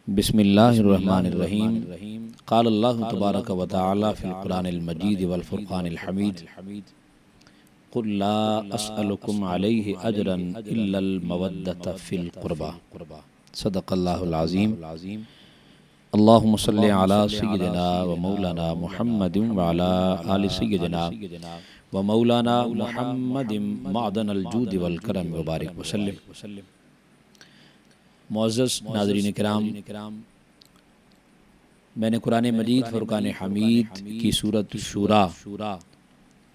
بسم اللہ الرحمن الرحیم قال اللہ تبارک و تعالی فی القرآن المجید والفرقان الحمید قل لا اسألکم علیہ اجرا الا المودۃ فی القربى صدق اللہ العظیم۔ اللہم صلی علی سیدنا و مولانا محمد وعلی آل سیدنا و مولانا محمد معدن الجود والکرم وبارک وسلم۔ معزز ناظرین کرام، میں نے قرآن مجید فرقان حمید کی سورۃ شورا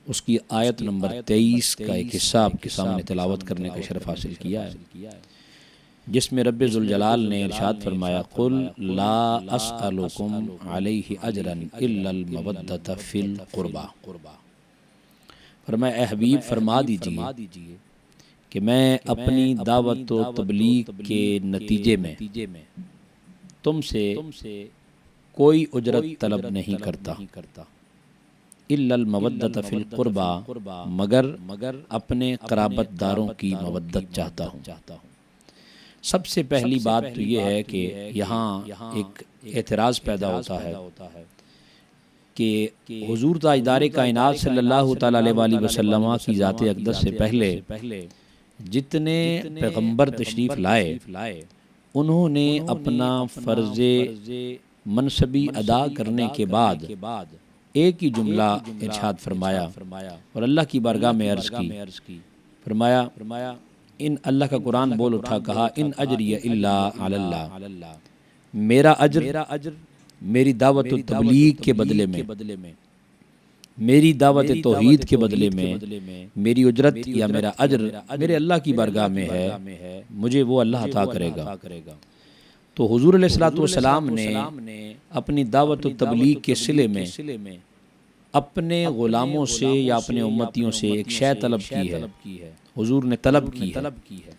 اس کی آیت نمبر 23 کا ایک حصہ آپ کے سامنے تلاوت کرنے کا شرف حاصل کیا ہے، جس میں رب ذوالجلال نے ارشاد فرمایا قل لا اسألکم علیہ اجرا الا المودۃ فی القربى۔ فرمایا اے حبیب فرما دیجئے کہ میں اپنی دعوت و تبلیغ کے نتیجے میں تم سے کوئی اجرت طلب نہیں کرتا، الا المودۃ فی القربى، مگر اپنے قرابت داروں کی مودت چاہتا ہوں۔ سب سے پہلی بات تو یہ ہے کہ یہاں ایک اعتراض پیدا ہوتا ہے کہ حضور تاجدار کائنات صلی اللہ تعالیٰ علیہ وآلہ وسلم کی ذات اقدس سے پہلے جتنے پیغمبر تشریف لائے انہوں نے اپنا فرض منصبی ادا کرنے کے بعد ایک ہی جملہ ارشاد فرمایا اور اللہ کی بارگاہ میں عرض کی، فرمایا ان اللہ کا قرآن بول اٹھا کہا ان اجری الا علی اللہ، میرا اجر میری دعوت و تبلیغ کے بدلے میں، میری دعوت توحید کے بدلے میں میری اجرت یا میرا اجر میرے اللہ کی بارگاہ میں ہے، مجھے وہ اللہ عطا کرے گا۔ تو حضور علیہ السلام نے اپنی دعوت و تبلیغ کے صلے میں اپنے غلاموں سے یا اپنے امتیوں سے ایک شے طلب کی ہے، حضور نے طلب کی ہے۔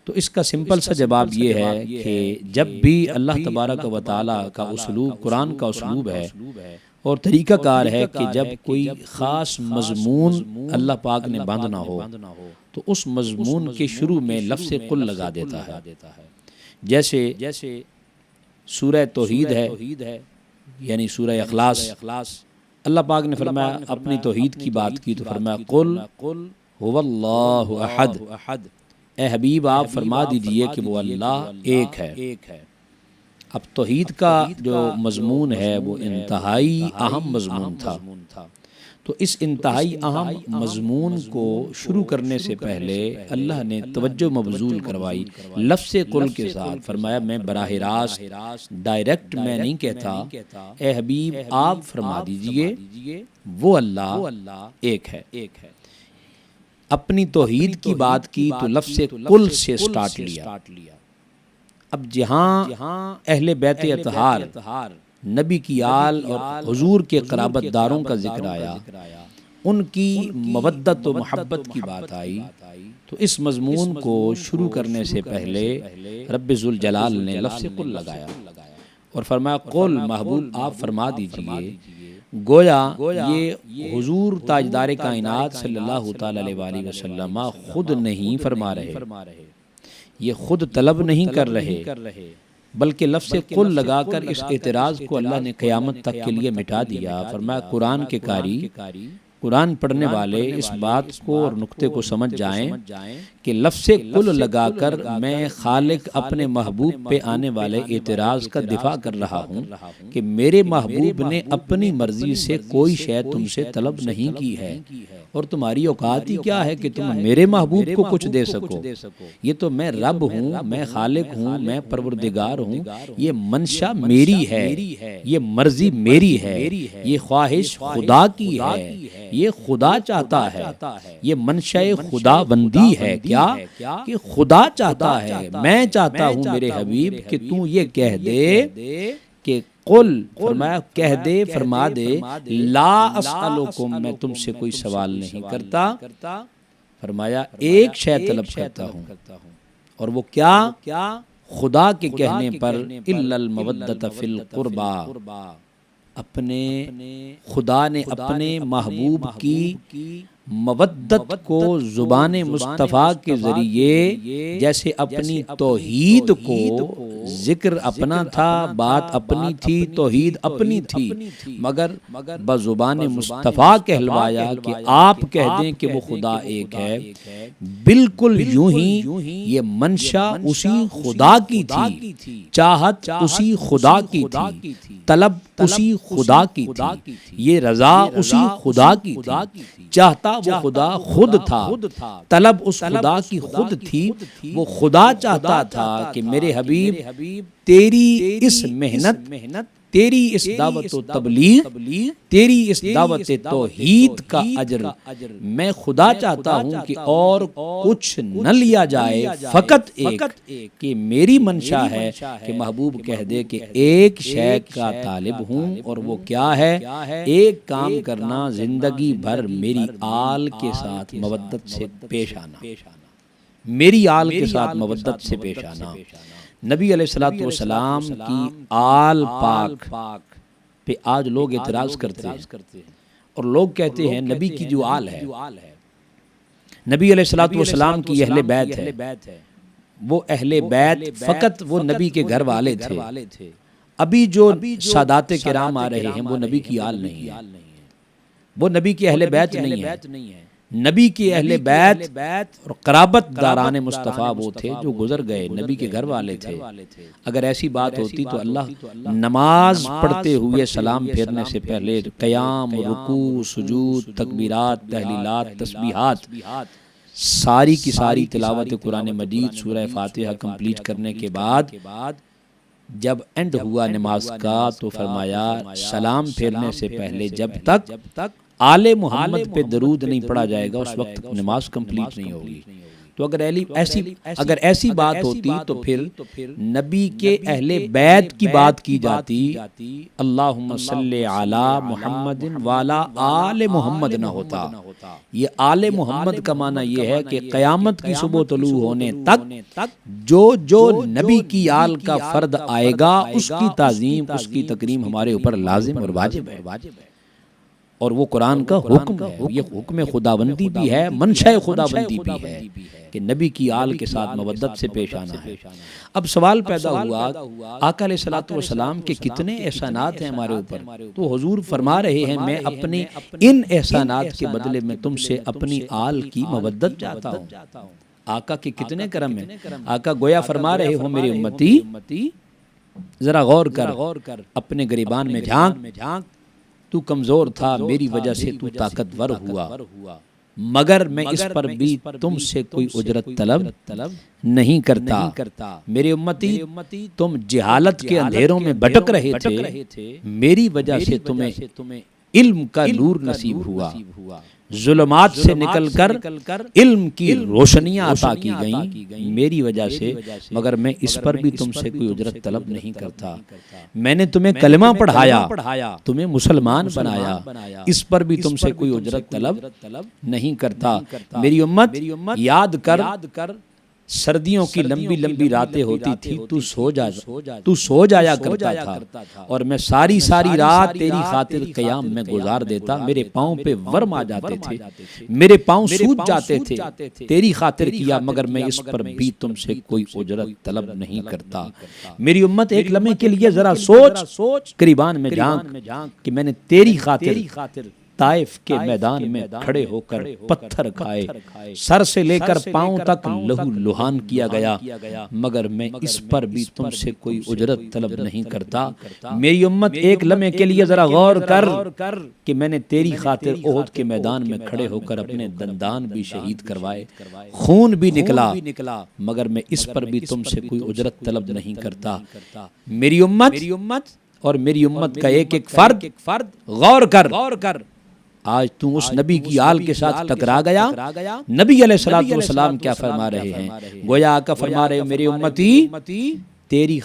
تو اس کا سمپل سا جواب یہ ہے کہ جب بھی اللہ تبارک و تعالیٰ کا اسلوب قرآن کا اسلوب ہے اور طریقہ کار ہے کہ جب کوئی خاص مضمون اللہ پاک نے باندھنا ہو تو اس مضمون کے شروع میں لفظ قل لگا دیتا ہے۔ جیسے سورہ توحید ہے یعنی سورہ اخلاص، اللہ پاک نے فرمایا اپنی توحید کی بات کی تو فرمایا قل هو اللہ احد، اے حبیب آپ فرما دیجئے کہ وہ اللہ ایک ہے۔ اب توحید کا جو مضمون ہے وہ انتہائی اہم مضمون تھا، تو اس انتہائی اہم مضمون کو شروع کرنے سے پہلے اللہ نے توجہ مبذول کروائی لفظ قل کے ساتھ، فرمایا میں براہ راست ڈائریکٹ میں نہیں کہتا، اے حبیب آپ فرما دیجئے وہ اللہ ایک ہے۔ اپنی توحید کی بات کی تو لفظ قل سے سٹارٹ لیا۔ اب جہاں اہل بیت اطہار نبی کی آل اور حضور کے قرابت داروں کا ذکر آیا، ان کی مودت و محبت کی بات آئی، تو اس مضمون کو شروع کرنے سے پہلے رب ذوالجلال نے لفظ قل لگایا اور فرمایا قل محبوب آپ فرما دیجئے، گویا یہ حضور تاجدار کائنات صلی اللہ تعالی علیہ وآلہ وسلم خود نہیں فرما رہے، یہ خود طلب نہیں کر رہے، بلکہ لفظ قل لگا کر اس اعتراض کو اللہ نے قیامت تک کے لیے مٹا دیا۔ فرمایا قرآن کے قاری، قرآن پڑھنے والے اس بات کو اور نقطے کو سمجھ جائیں کہ لفظ قل لگا کر میں خالق اپنے محبوب پہ آنے والے اعتراض کا دفاع کر رہا ہوں کہ میرے محبوب نے اپنی مرضی سے کوئی شے تم سے طلب نہیں کی ہے، اور تمہاری اوقات ہی کیا ہے کہ تم میرے محبوب کو کچھ دے سکو؟ یہ تو میں رب ہوں، میں خالق ہوں، میں پروردگار ہوں، یہ منشا میری ہے، یہ مرضی میری ہے، یہ خواہش خدا کی ہے، یہ خدا چاہتا ہے، یہ منشا خدا بندی ہے کیا کہ خدا چاہتا ہے۔ میں چاہتا ہوں میرے حبیب کہ تو یہ کہہ دے کہ قل، فرمایا کہہ دے فرما دے لا اسألکم، میں تم سے کوئی سوال نہیں کرتا، فرمایا ایک شے طلب کرتا ہوں، اور وہ کیا؟ خدا کے کہنے پر الا المودۃ فی القربى، اپنے خدا نے اپنے محبوب کی مودت کو زبان مصطفیٰ کے ذریعے جیسے اپنی توحید کو ذکر اپنا تھا، بات اپنی تھی، توحید اپنی تھی، مگر بزبان مصطفیٰ کہلوایا کہ آپ کہہ دیں کہ وہ خدا ایک ہے۔ بالکل یوں ہی یہ منشا اسی خدا کی تھی، چاہت اسی خدا کی تھی، طلب اسی خدا کی تھی، یہ رضا اسی خدا کی تھی، چاہتا وہ خدا خود تھا، طلب اس خدا کی خود تھی، وہ خدا چاہتا تھا کہ میرے حبیب تیری اس محنت، تیری اس دعوت و تبلیغ، تیری اس دعوت توحید کا اجر میں خدا چاہتا ہوں کہ اور کچھ نہ لیا جائے، فقط ایک کہ میری منشا ہے کہ محبوب کہہ دے کہ ایک شے کا طالب ہوں، اور وہ کیا ہے؟ ایک کام کرنا، زندگی بھر میری آل کے ساتھ مودت سے پیش آنا، میری آل کے ساتھ مودت سے پیش آنا۔ نبی علیہ الصلوۃ والسلام کی آل پاک پہ آج لوگ اعتراض کرتے ہیں اور لوگ کہتے ہیں نبی کی جو آل ہے، نبی علیہ الصلوۃ والسلام کی اہل بیت ہے، وہ اہل بیت فقط وہ نبی کے گھر والے تھے، ابھی جو سادات کرام آ رہے ہیں وہ نبی کی آل نہیں ہے، وہ نبی کی اہل بیت نہیں ہے۔ نبی کی اہل بیت اور قرابت داران مصطفیٰ وہ تھے جو گزر گئے، نبی کے گھر والے تھے۔ اگر ایسی بات ہوتی تو اللہ نماز پڑھتے ہوئے سلام پھیرنے سے پہلے قیام، رکوع، سجود، تکبیرات، تحلیلات، تسبیحات، ساری کی ساری تلاوت قرآن مجید، سورہ فاتحہ کمپلیٹ کرنے کے بعد جب اینڈ ہوا نماز کا تو فرمایا سلام پھیرنے سے پہلے جب تک آل محمد پہ درود نہیں پڑھا جائے گا اس وقت تک نماز کمپلیٹ نہیں ہوگی۔ تو اگر ایسی بات ہوتی تو پھر نبی کے اہل بیت کی بات کی جاتی، اللہم صلی علی محمد وعلی آل محمد نہ ہوتا۔ یہ آل محمد کا معنی یہ ہے کہ قیامت کی صبح طلوع ہونے تک جو نبی کی آل کا فرد آئے گا اس کی تعظیم، اس کی تکریم ہمارے اوپر لازم اور واجب ہے، اور وہ قرآن کا حکم ہے، یہ حکم خداوندی بھی ہے، منشاء خداوندی بھی ہے کہ نبی کی آل کے ساتھ مودت سے پیش آنا ہے۔ اب سوال پیدا ہوا آقا علیہ الصلوۃ والسلام کے کتنے احسانات ہیں ہمارے اوپر، تو حضور فرما رہے ہیں میں اپنے ان احسانات کے بدلے میں تم سے اپنی آل کی مودت چاہتا ہوں۔ آقا کے کتنے کرم ہیں، آقا گویا فرما رہے ہو میری امتی ذرا غور کر، اپنے گریبان میں جھانک، تو کمزور تھا میری وجہ سے تو طاقتور ہوا، مگر میں اس پر بھی تم سے کوئی اجرت طلب نہیں کرتا۔ میری امتی تم جہالت کے اندھیروں میں بھٹک رہے تھے، میری وجہ سے تمہیں علم کا نور نصیب ہوا، ظلمات سے نکل کر علم کی روشنیاں عطا کی گئیں میری وجہ سے، مگر میں اس پر بھی تم سے کوئی اجرت طلب نہیں کرتا۔ میں نے تمہیں کلمہ پڑھایا، تمہیں مسلمان بنایا، اس پر بھی تم سے کوئی اجرت طلب نہیں کرتا۔ میری امت یاد کر، سردیوں کی لمبی لمبی راتیں ہوتی تھی، تو سو جایا کرتا تھا اور میں ساری رات تیری خاطر قیام میں گزار دیتا، میرے پاؤں پہ ورم آ جاتے تھے، میرے پاؤں سوج جاتے تھے، تیری خاطر کیا، مگر میں اس پر بھی تم سے کوئی اجرت طلب نہیں کرتا۔ میری امت ایک لمحے کے لیے ذرا سوچ، قریبان میں جھانک کہ میں نے تیری خاطر طائف کے میدان میں کھڑے ہو کر پتھر کھائے، سر سے لے کر پاؤں تک لہو لہان کیا گیا، مگر میں اس پر بھی تم سے کوئی اجرت طلب نہیں کرتا۔ میری امت ایک لمحے کے لیے ذرا غور کر کہ میں نے تیری خاطر احد کے میدان میں کھڑے ہو کر اپنے دندان بھی شہید کروائے، خون بھی نکلا، مگر میں اس پر بھی تم سے کوئی اجرت طلب نہیں کرتا۔ میری امت اور میری امت کا ایک فرد غور کر، آج تم اس نبی کی آل کے ساتھ ٹکرا گیا۔ نبی علیہ الصلوۃ والسلام کیا فرما رہے ہیں؟ گویا آقا فرما رہے ہیں میری امتی تیری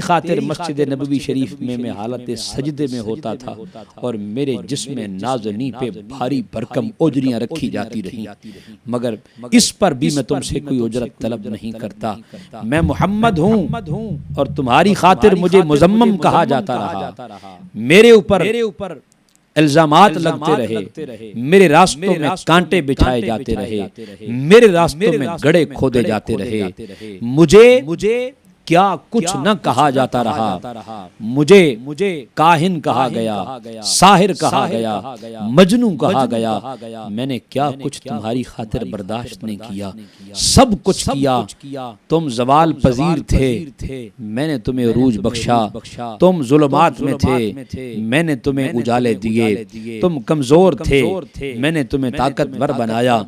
خاطر مسجد نبوی شریف میں حالت سجدے میں ہوتا تھا اور میرے جسم نازنی پہ بھاری بھرکم اجریاں رکھی جاتی رہی، مگر اس پر بھی میں تم سے کوئی اجرت طلب نہیں کرتا۔ میں محمد ہوں اور تمہاری خاطر مجھے مذمم کہا جاتا رہا، میرے اوپر الزامات لگتے رہے، میرے راستوں میں کانٹے بچھائے جاتے رہے، میرے راستوں میں گڑھے کھودے جاتے رہے، مجھے کیا کچھ نہ کہا جاتا رہا، مجھے کاہن کہا گیا، ساحر کہا گیا، مجنون کہا گیا، میں نے کیا کچھ تمہاری خاطر برداشت نہیں کیا، سب کچھ کیا، تم زوال پذیر تھے، میں نے تمہیں عروج بخشا، تم ظلمات میں تھے، میں نے تمہیں اجالے دیے، تم کمزور تھے، میں نے تمہیں طاقتور بنایا،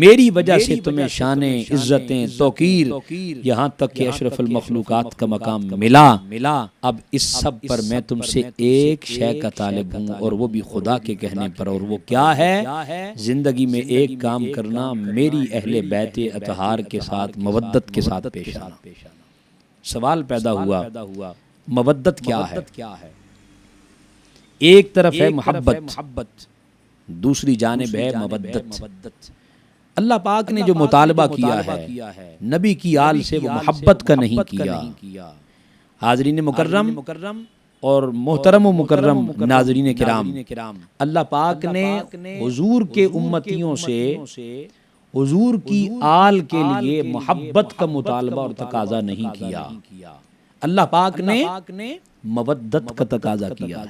میری وجہ سے تمہیں شانیں، عزتیں، توقیر، یہاں تک کہ اشرف المخلوقات کا مقام ملا۔ اب اس سب پر میں تم سے ایک شے کا طالب ہوں، اور وہ بھی خدا کے کہنے پر، اور وہ کیا ہے؟ زندگی میں ایک کام کرنا، میری اہل بیت اطہار کے ساتھ مودت کے ساتھ پیش آنا۔ سوال پیدا ہوا، مودت کیا ہے؟ ایک طرف ہے محبت، دوسری جانب ہے مودت۔ اللہ پاک نے جو مطالبہ کیا ہے نبی کی آل سے، وہ محبت کا نہیں کیا۔ حاضرین مکرم اور محترم و مکرم ناظرین کرام، اللہ پاک نے حضور کے امتیوں سے حضور کی آل کے لیے محبت کا مطالبہ اور تقاضا نہیں کیا، اللہ پاک نے مودت کا تقاضا کیا۔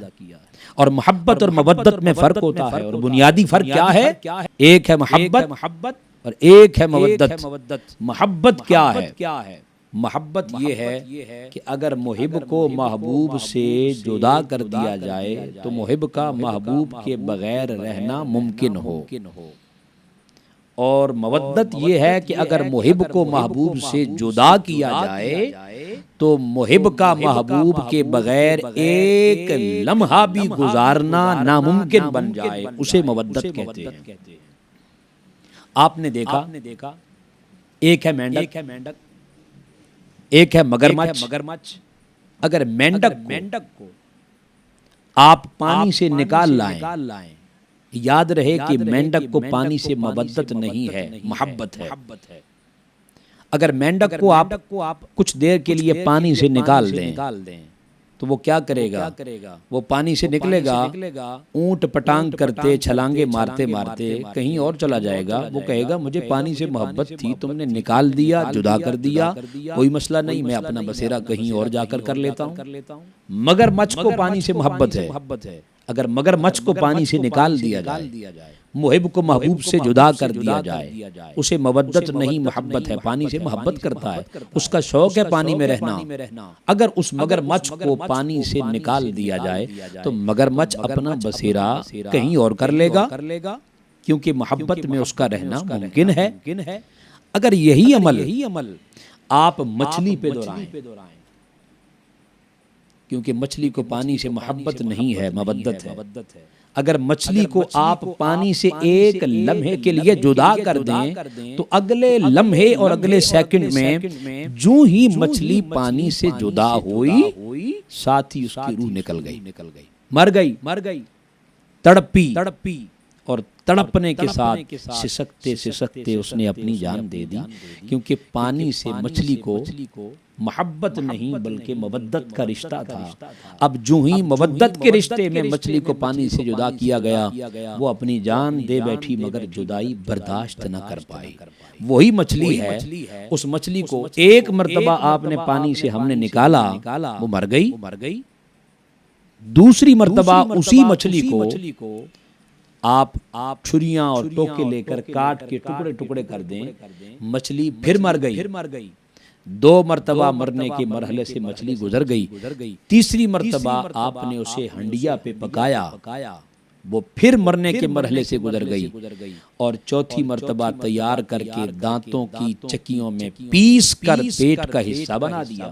اور محبت اور مودت میں فرق ہوتا ہے، اور بنیادی فرق کیا ہے؟ ایک ہے محبت اور ایک ہے مودت۔ محبت کیا ہے؟ محبت یہ ہے کہ اگر محب کو محبوب سے جدا کر دیا جائے تو محب کا محبوب کے بغیر رہنا ممکن ہو، اور مودت یہ ہے کہ اگر محب کو محبوب سے جدا کیا جائے تو محب کا محبوب کے بغیر ایک لمحہ بھی گزارنا ناممکن بن جائے، اسے مودت کہتے ہیں۔ آپ نے دیکھا ایک ہے مینڈک، ایک ہے مگرمچھ۔ اگر مینڈک کو آپ پانی سے نکال لائیں، یاد رہے کہ مینڈک کو پانی سے مودت نہیں ہے، محبت ہے۔ اگر مینڈک کو آپ کچھ دیر کے لیے پانی سے نکال دیں تو وہ کیا کرے گا؟ وہ پانی سے نکلے گا، اونٹ پٹانگ کرتے، چھلانگے مارتے مارتے کہیں اور چلا جائے گا، وہ کہے گا مجھے پانی سے محبت تھی، تم نے نکال دیا، جدا کر دیا، کوئی مسئلہ نہیں، میں اپنا بسیرا کہیں اور جا کر لیتا ہوں۔ مگر مچھ کو پانی سے محبت ہے، اگر مگر مچھ کو پانی سے نکال دیا جائے، محب کو محبوب سے جدا کر دیا جائے، اسے مودت نہیں محبت ہے، پانی سے محبت کرتا ہے، اس کا شوق ہے پانی میں رہنا۔ اگر اس مگر مچھ کو پانی سے نکال دیا جائے تو مگر مچھ اپنا بسیرا کہیں اور کر لے گا، کیونکہ محبت میں اس کا رہنا ممکن ہے۔ اگر یہی عمل آپ مچھلی پہ دہرائیں، کیونکہ مچھلی کو پانی سے محبت نہیں ہے، مودت ہے، اگر مچھلی کو آپ پانی سے ایک لمحے کے لیے جدا کر دیں تو اگلے لمحے اور اگلے سیکنڈ میں جو ہی مچھلی پانی سے جدا ہوئی، ساتھ ہی اس کی روح نکل گئی، مر گئی، تڑپی، اور تڑپنے کے ساتھ سسکتے اس نے اپنی جان دے دی، کیونکہ پانی سے مچھلی کو محبت نہیں بلکہ مودت کا رشتہ تھا۔ اب جو ہی مودت کے رشتے میں مچھلی کو پانی سے جدا کیا گیا، وہ اپنی جان دے بیٹھی مگر جدائی برداشت نہ کر پائی۔ وہی مچھلی ہے، اس مچھلی کو ایک مرتبہ آپ نے پانی سے ہم نے نکالا، وہ مر گئی، دوسری مرتبہ اسی مچھلی کو آپ چھریاں اور ٹوکے لے کر کاٹ کے ٹکڑے ٹکڑے کر دیں، مچھلی پھر مر گئی، دو مرتبہ مرنے کے مرحلے سے مچھلی گزر گئی، تیسری مرتبہ آپ نے اسے ہنڈیا پہ پکایا، وہ پھر مرنے کے مرحلے سے گزر گئی، اور چوتھی مرتبہ تیار کر کے دانتوں کی چکیوں میں پیس کر پیٹ کا حصہ بنا دیا۔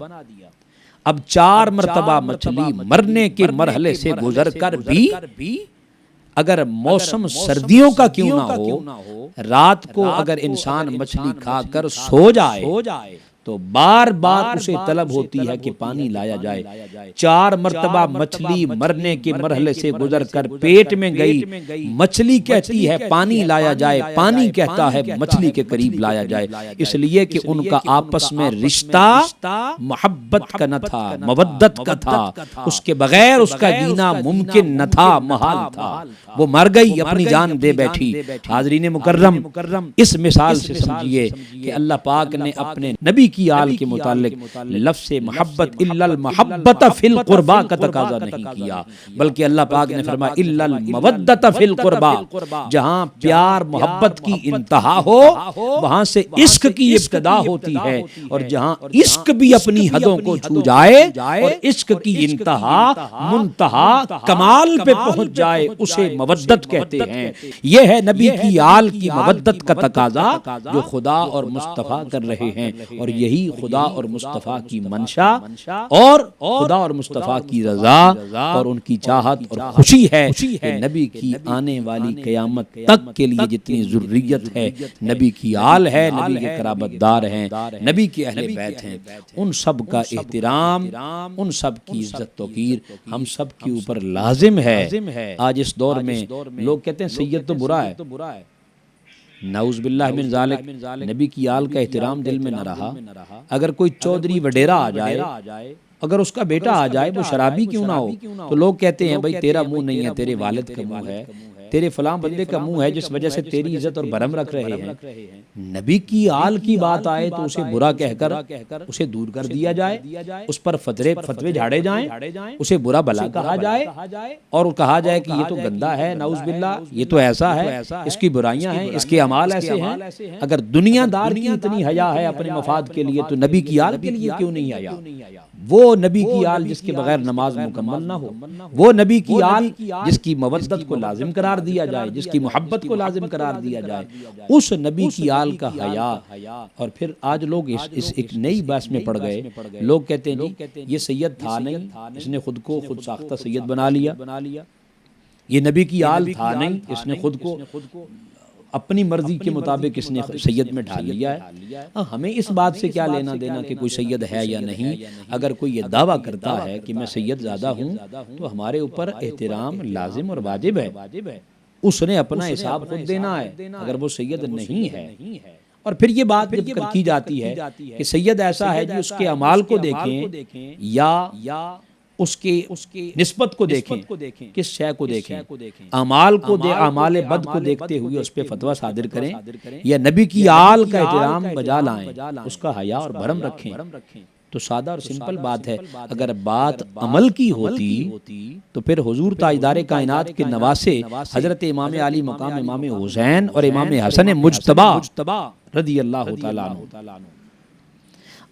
اب 4 مرتبہ مچھلی مرنے کے مرحلے سے گزر کر بھی اگر موسم سردیوں کا کیوں نہ ہو، رات کو اگر انسان مچھلی کھا کر سو جائے تو بار بار اسے طلب ہوتی ہے کہ پانی لایا جائے. 4 مرتبہ مچھلی مرنے کے مرحلے سے گزر کر پیٹ میں گئی. مچھلی کہتی ہے پانی لایا جائے, پانی کہتا ہے مچھلی کے قریب لایا جائے, اس لیے کہ ان کا آپس میں رشتہ محبت کا نہ تھا, مودت کا تھا. اس کے بغیر اس کا جینا ممکن نہ تھا, محال تھا. وہ مر گئی, اپنی جان دے بیٹھی. حاضرین مکرم, اس مثال سے سمجھیے کہ اللہ پاک نے اپنے نبی کی آل کے متعلق لفظ محبت الا المحبت فی القربا کا تقاضا نہیں کیا, بلکہ اللہ پاک نے فرمایا الا المودت فی القربا. جہاں پیار محبت کی انتہا ہو وہاں سے عشق کی ابتدا ہوتی ہے, اور جہاں عشق بھی اپنی حدوں کو چھو جائے اور عشق کی انتہا منتہا کمال پہ پہنچ جائے اسے مودت کہتے ہیں. یہ ہے نبی کی آل کی مودت کا تقاضا جو خدا اور مصطفیٰ کر رہے ہیں, اور یہی خدا اور مصطفیٰ کی منشا اور خدا اور مصطفیٰ کی رضا اور ان کی چاہت اور خوشی ہے کہ نبی کی آنے والی قیامت تک کے لیے جتنی ضروریت ہے, نبی کی آل ہے, نبی کے قرابت دار ہیں, نبی کے اہل بیت ہیں, ان سب کا احترام, ان سب کی عزت توقیر ہم سب کے اوپر لازم ہے. آج اس دور میں لوگ کہتے ہیں سید تو برا ہے, نعوذ باللہ من ذالک. نبی کی آل کا احترام دل میں نہ رہا. اگر کوئی چودھری وڈیرا آ جائے, اگر اس کا بیٹا آ جائے وہ شرابی کیوں نہ ہو, تو لوگ کہتے ہیں بھائی تیرا منہ نہیں ہے, تیرے والد کا منہ ہے, تیرے فلاں بندے کا منہ ہے جس وجہ سے تیری عزت اور برہم رکھ رہے ہیں. نبی کی آل کی بات آئے تو اسے برا کہہ کر اسے دور کر دیا جائے, اس پر فتوے جھاڑے جائیں, اسے برا بھلا کہا جائے اور کہا جائے کہ یہ تو گندا ہے, نعوذ باللہ, یہ تو ایسا ہے, اس کی برائیاں ہیں, اس کے اعمال ایسے ہیں. اگر دنیا دار کی اتنی حیا ہے اپنے مفاد کے لیے تو نبی کی آل کے لیے کیوں نہیں حیا؟ وہ نبی کی آل جس کے بغیر نماز مکمل نہ ہو, وہ نبی کی آل جس کی مودت کو لازم قرار دیا جائے, جس کی محبت کو لازم قرار دیا جائے, اس نبی کی آل کا حیا. اور پھر آج لوگ اس ایک نئی بحث میں پڑ گئے. لوگ کہتے ہیں جی یہ سید تھا نہیں, اس نے خود کو خود ساختہ سید بنا لیا. یہ نبی کی آل تھا نہیں, اس نے خود کو اپنی مرضی کے مطابق اس نے سید میں ڈھال لیا ہے. ہمیں اس بات سے کیا لینا دینا کہ کوئی سید ہے یا نہیں. اگر کوئی یہ دعویٰ کرتا ہے کہ میں سید زادہ ہوں تو ہمارے اوپر احترام لازم اور واجب ہے. اس نے اپنا حساب خود دینا ہے اگر وہ سید نہیں ہے. اور پھر یہ بات جب کی جاتی ہے کہ سید ایسا ہے جو اس کے اعمال کو دیکھیں یا اس کی نسبت کو دیکھیں, کس شے کو دیکھیں, اعمال کو اعمال بد کو دیکھتے ہوئے اس پہ فتویٰ صادر کریں, یا نبی کی آل کا احترام بجا لائیں, اس کا حیا اور بھرم رکھیں. تو سادہ اور سمپل بات ہے. اگر بات عمل کی ہوتی تو پھر حضور تاجدار کائنات کے نواسے حضرت امام علی مقام امام حسین اور امام حسن مجتبی رضی اللہ تعالیٰ عنہ,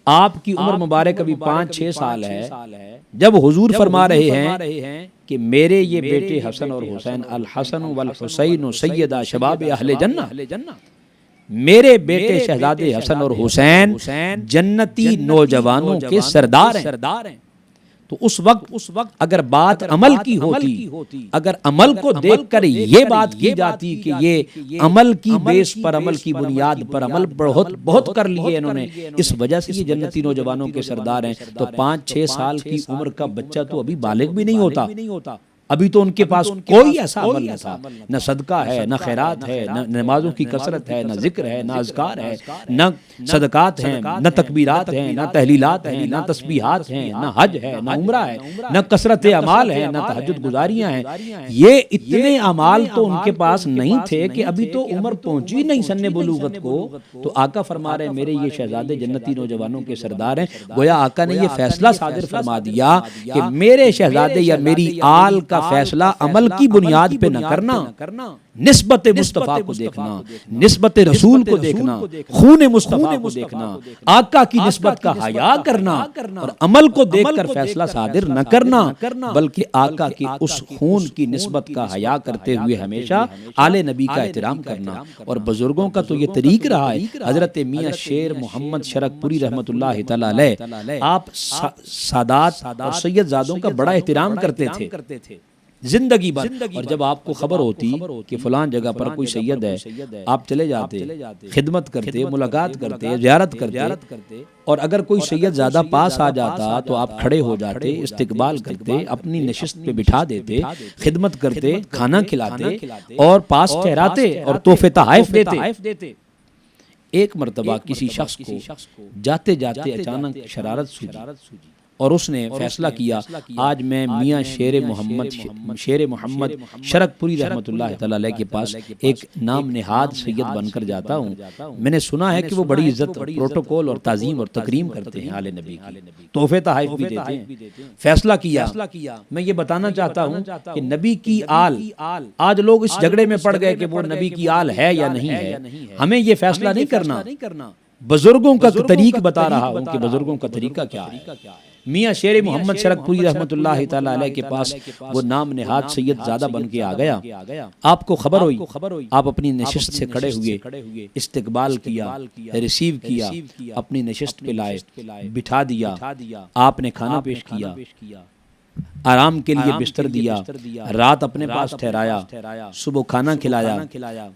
آپ کی عمر مبارک ابھی 5-6 سال ہے, جب حضور فرما رہے ہیں کہ میرے یہ بیٹے حسن اور حسین, الحسن والحسین سیدہ شباب اہل جنہ, میرے بیٹے شہزادے حسن اور حسین جنتی نوجوانوں کے سردار ہیں. تو اس وقت اگر بات عمل کی ہوتی, اگر عمل کو دیکھ کر یہ بات کی جاتی کہ یہ عمل کی بیس پر, عمل کی بنیاد پر, عمل بہت کر لیے انہوں نے, اس وجہ سے یہ جنتی نوجوانوں کے سردار ہیں, تو 5-6 سال کی عمر کا بچہ تو ابھی بالغ بھی نہیں ہوتا. ابھی تو ان کے پاس کوئی ایسا عمل نہ تھا, نہ صدقہ ہے, نہ خیرات ہے, نہ نمازوں کی کثرت ہے, نہ ذکر ہے, نہ اذکار ہے, نہ صدقات ہیں, نہ تکبیرات ہیں, نہ تحلیلات ہیں, نہ تسبیحات ہیں, نہ حج ہے, نہ عمرہ ہے, نہ کثرت اعمال ہے, نہ تہجد گزاریاں ہیں. یہ اتنے اعمال تو ان کے پاس نہیں تھے کہ ابھی تو عمر پہنچی نہیں سن بلوغت کو. تو آقا فرما رہے میرے یہ شہزادے جنتی نوجوانوں کے سردار ہیں. گویا آقا نے یہ فیصلہ صادر فرما دیا کہ میرے شہزادے یا میری آل کا فیصلہ عمل کی بنیاد پہ نہ کرنا, نسبت مصطفیٰ کو دیکھنا, نسبت رسول کو دیکھنا, خون مصطفیٰ کو دیکھنا, آقا کی نسبت کا حیا کرنا, اور عمل کو دیکھ کر فیصلہ صادر نہ کرنا, بلکہ آقا کی اس خون کی نسبت کا حیا کرتے ہوئے ہمیشہ آل نبی کا احترام کرنا. اور بزرگوں کا تو یہ طریق رہا ہے. حضرت میاں شیر محمد شرک پوری رحمت اللہ تعالی علیہ, آپ سادات اور سید زادوں کا بڑا احترام کرتے تھے. زندگی بھر. اور جب آپ کو خبر ہوتی کہ فلان جگہ پر کوئی سید ہے، آپ چلے جاتے، خدمت کرتے، ملاقات کرتے، زیارت کرتے، اور اگر کوئی سید زیادہ پاس آ جاتا تو آپ کھڑے ہو جاتے، استقبال کرتے، اپنی نشست پہ بٹھا دیتے، خدمت کرتے، کھانا کھلاتے اور پاس ٹھہراتے اور تحفے تحائف دیتے. ایک مرتبہ کسی شخص کو جاتے جاتے اچانک شرارت سوجی اور اس نے فیصلہ کیا آج میں میاں شیر محمد شرک پوری رحمۃ اللہ تعالی علیہ کے پاس ایک نام نہاد سید بن کر جاتا ہوں. میں نے سنا ہے کہ وہ بڑی عزت اور پروٹوکول اور تعظیم اور تکریم کرتے ہیں آل نبی کی، تحفے تحائف بھی دیتے ہیں. فیصلہ کیا میں یہ بتانا چاہتا ہوں کہ نبی کی آل، آج لوگ اس جھگڑے میں پڑ گئے کہ وہ نبی کی آل ہے یا نہیں ہے. ہمیں یہ فیصلہ نہیں کرنا، بزرگوں کا طریق بتا رہا ہوں کہ بزرگوں کا طریقہ کیا ہے. میاں شیر محمد شرک پوری رحمۃ اللہ تعالی علیہ کے پاس وہ نام نہاد سید زادہ بن کے آ گیا. آپ کو خبر ہوئی، آپ اپنی نشست سے کھڑے ہوئے، استقبال کیا، ریسیو کیا، اپنی نشست پہ لائے، بٹھا دیا، آپ نے کھانا پیش کیا، آرام کے لیے بستر دیا، رات اپنے پاس ٹھہرایا، صبح کھانا کھلایا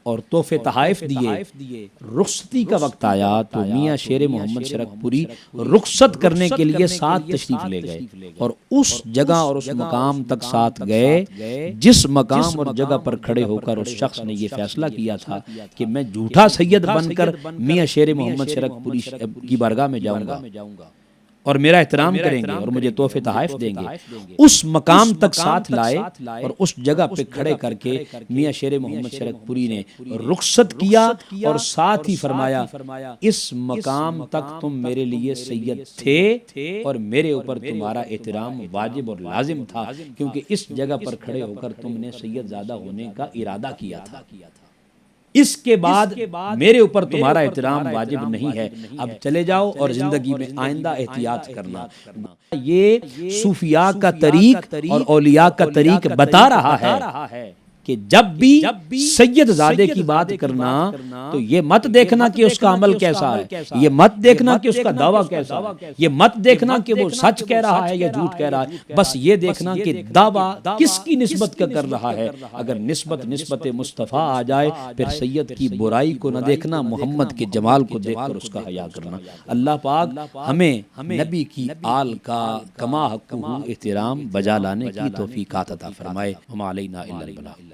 اور تحفے تحائف دیے. رخصتی کا وقت آیا تو میاں شیر محمد شرک پوری رخصت کرنے کے لیے ساتھ تشریف لے گئے اور اس جگہ اور اس مقام تک ساتھ گئے جس مقام اور جگہ پر کھڑے ہو کر اس شخص نے یہ فیصلہ کیا تھا کہ میں جھوٹا سید بن کر میاں شیر محمد شرک پوری کی بارگاہ میں جاؤں گا اور میرا احترام کریں گے اور مجھے تحفے تحائف دیں گے. اس مقام تک ساتھ لائے اور اس جگہ پہ کھڑے کر کے میاں شیر محمد شرک پوری نے رخصت کیا اور ساتھ ہی فرمایا اس مقام تک تم میرے لیے سید تھے اور میرے اوپر تمہارا احترام واجب اور لازم تھا کیونکہ اس جگہ پر کھڑے ہو کر تم نے سید زادہ ہونے کا ارادہ کیا تھا. اس کے بعد میرے اوپر تمہارا احترام واجب نہیں ہے، اب چلے جاؤ اور زندگی میں آئندہ احتیاط کرنا. یہ صوفیاء کا طریق اور اولیاء کا طریق بتا رہا ہے کہ جب بھی سید زادے کی بات کرنا تو یہ مت دیکھنا کہ اس کا عمل کیسا ہے، یہ مت دیکھنا کہ اس کا دعویٰ کیسا ہے، یہ مت دیکھنا کہ وہ سچ کہہ رہا ہے یا جھوٹ کہہ رہا ہے، بس یہ دیکھنا کہ دعویٰ کس کی نسبت کا کر رہا ہے. اگر نسبت مصطفیٰ آ جائے پھر سید کی برائی کو نہ دیکھنا، محمد کے جمال کو دیکھ کر اس کا حیا کرنا. اللہ پاک ہمیں نبی کی آل کا کما حق احترام بجا لانے کی توفیق عطا فرمائے. ہم علینا الا البلاغ.